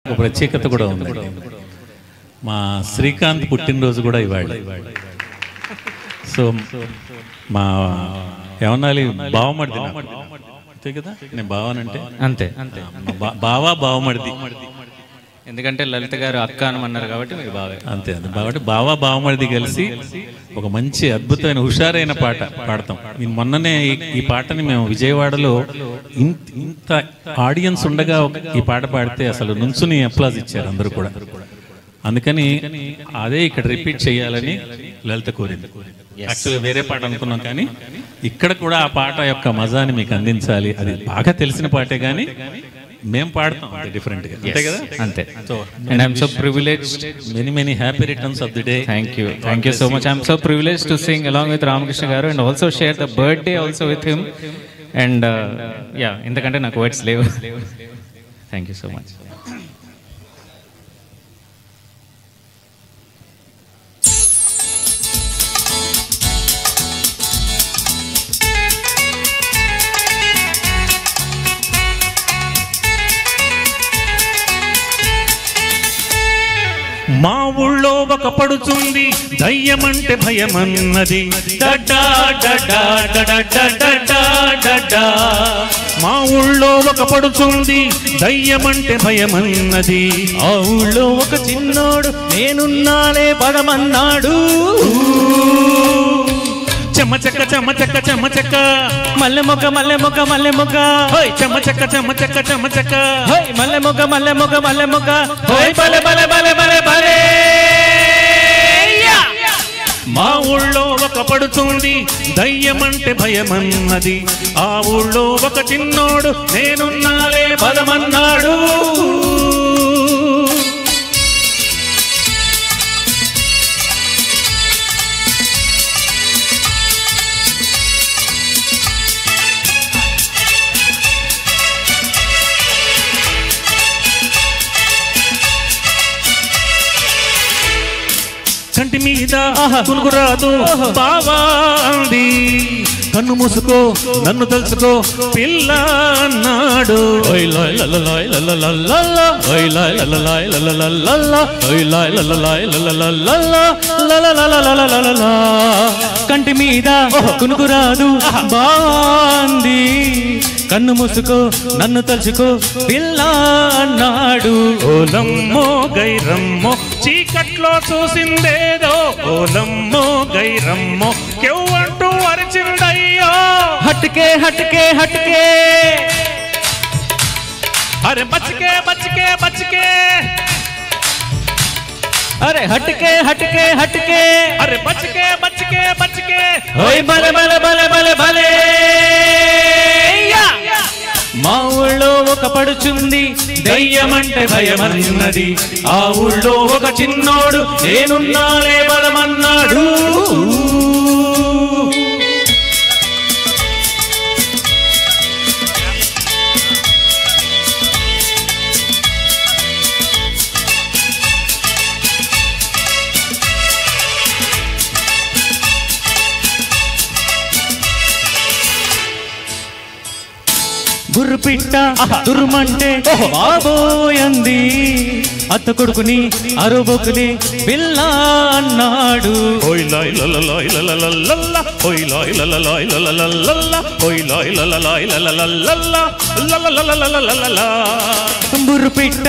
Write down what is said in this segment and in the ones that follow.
ఒక ప్రత్యేకత కూడా ఉంది. మా శ్రీకాంత్ పుట్టినరోజు కూడా ఇవాళ. సో మా ఏమన్నాలి, బావమడిది అంతే కదా, నేను బావనంటే అంతే అంతే బావా బావమడిది. ఎందుకంటే లలిత గారు అక్క అనమన్నారు కాబట్టి మీరు బావే. అంతే అంతే కాబట్టి బావా బావమడిది కలిసి ఒక మంచి అద్భుతమైన హుషారైన పాట పాడతాం. మొన్ననే ఈ పాటని మేము విజయవాడలో ఇంత ఆడియన్స్ ఉండగా ఈ పాట పాడితే అసలు నుంచుని అప్లాజ్ ఇచ్చారు అందరూ కూడా. అందుకని అదే ఇక్కడ రిపీట్ చేయాలని లలిత కోరింది. యాక్చువల్గా వేరే పాట అనుకున్నాం, కానీ ఇక్కడ కూడా ఆ పాట యొక్క మజాని మీకు అందించాలి. అది బాగా తెలిసిన పాటే కానీ మేము పాడతాం డిఫరెంట్ గా, అంతే కదా. అంతే. So and I'm so privileged. Many happy returns of the day. Thank you so much. I'm so privileged to sing along with Ramakrishna garu and also share the birthday also with him. And yeah, indakante naku words levu. Thank you so much. మా ఊళ్ళో ఒక పడుతుంది దయ్యమంటే భయమన్నది, డడ్డా డడ్డా డడ్డా డడ్డా డడ్డా. మా ఊళ్ళో ఒక పడుతుంది దయ్యమంటే భయమన్నది, ఆ ఊళ్ళో ఒక చిన్నోడు నేనున్నాలే పదమన్నాడు. చెమచక్క చెమచక్క చెమచక్క మల్లె మొక్క మల్లె మొక్క మల్లె మొక్క, చెమచక్క చెమచక్క చెమచక్క మల్లె మొక్క మల్లె మొక్క మల్లె మొక్క, బలే బలే బలే బలే బలే. మా ఊళ్ళో ఒక పడుతుంది దయ్యమంటే భయమన్నది, ఆ ఊళ్ళో ఒక చిన్నోడు నేనున్నాలే పదమన్నాడు. కంటి మీద కునుకురాదు బావా అంది, కన్ను మూసుకో నన్ను తలుచుకో పిల్ల అన్నాడు. కంటి మీద కునుకురాదు బాంది, కన్ను మూసుకో నన్ను తలుచుకో పిల్ల అన్నాడు. ఓలమ్మో గైరమ్మో చీకట్లో చూసిందేదో, ఓలమ్మో గైరమ్మో కెవ్వంటూ అరిచిందయ్యో. హట్కే హట్కే హట్కే, అరే బచ్కే బచ్కే బచ్కే, అరే హట్కే హట్కే హట్కే, అరే బచ్కే బచ్కే బచ్కే. ఓయ్ బలే బలే బలే బలే బలే. మా ఊళ్ళో ఒక పడుచుంది దయ్యమంటే భయమన్నది, ఆ ఊళ్ళో ఒక చిన్నోడు నేనున్నాలే బలమన్నాడు. గుర్రుపిట్ట దుర్మంటే బాబోయంది, అత్త కొడుకుని అరుబొకుని పిల్ల అన్నాడు. బుర్రుపిట్ట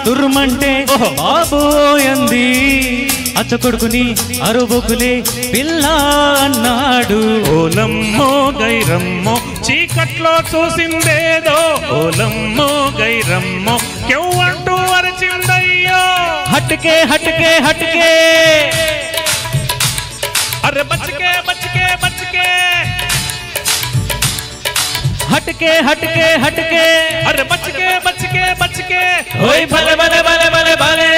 దుర్మంటే బాబోయంది, అత్త కొడుకుని అరుబొకుని పిల్ల అన్నాడు. ఓలమ్మో గైరమ్మో చీకట్లో చూసిందేదో, ఓలమ్మో గైరమ్మో కెవ్వంటూ అరిచిందయ్యో. హట్కే హట్కే హట్కే, అరే బచ్కే బచ్కే బచ్కే, హట్కే హట్కే హట్కే, అరే బచ్కే బచ్కే బచ్కే. ఓయ్ భలే భలే భలే భలే భలే.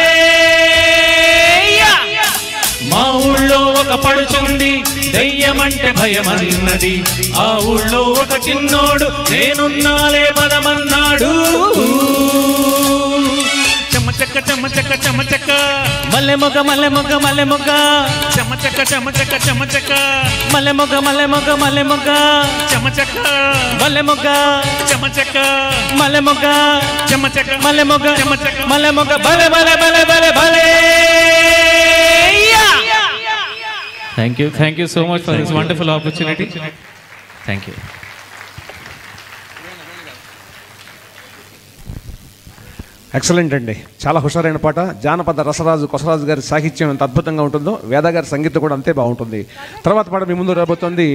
మా ఊళ్ళో ఒక పడుచుంది దయ్యమంటే భయమన్నది, ఆ ఊళ్ళో ఒక చిన్నోడు నేనున్నాలే పదమన్నాడు. చెమచక్క చెమ చెమచక్క చెమచక్క మల్లె మొగ్గ మల్లె మొగ్గ మల్లె మొగ్గ చెమచక్క చెమచక్క చెమచక్క మల్లె మొగ్గ మల్లె మొగ్గ మల్లె మొగ్గ చెమచక్క మల్లె మొగ్గ చెమచక్క మల్లె మొగ్గ చెమచక్క మల్లె మొగ్గ చెమచక్క మల్లె మొగ్గ భలే భలే భలే భలే భలే. Thank you so much for this wonderful opportunity. Thank you. Excellent అండి, చాలా హుషారైన పాట. జానపద రసరాజు కొసరాజు గారి సాహిత్యం ఎంత అద్భుతంగా ఉంటుందో వేద గారి సంగీతం కూడా అంతే బాగుంటుంది. తర్వాత పాట మీ ముందు రాబోతోంది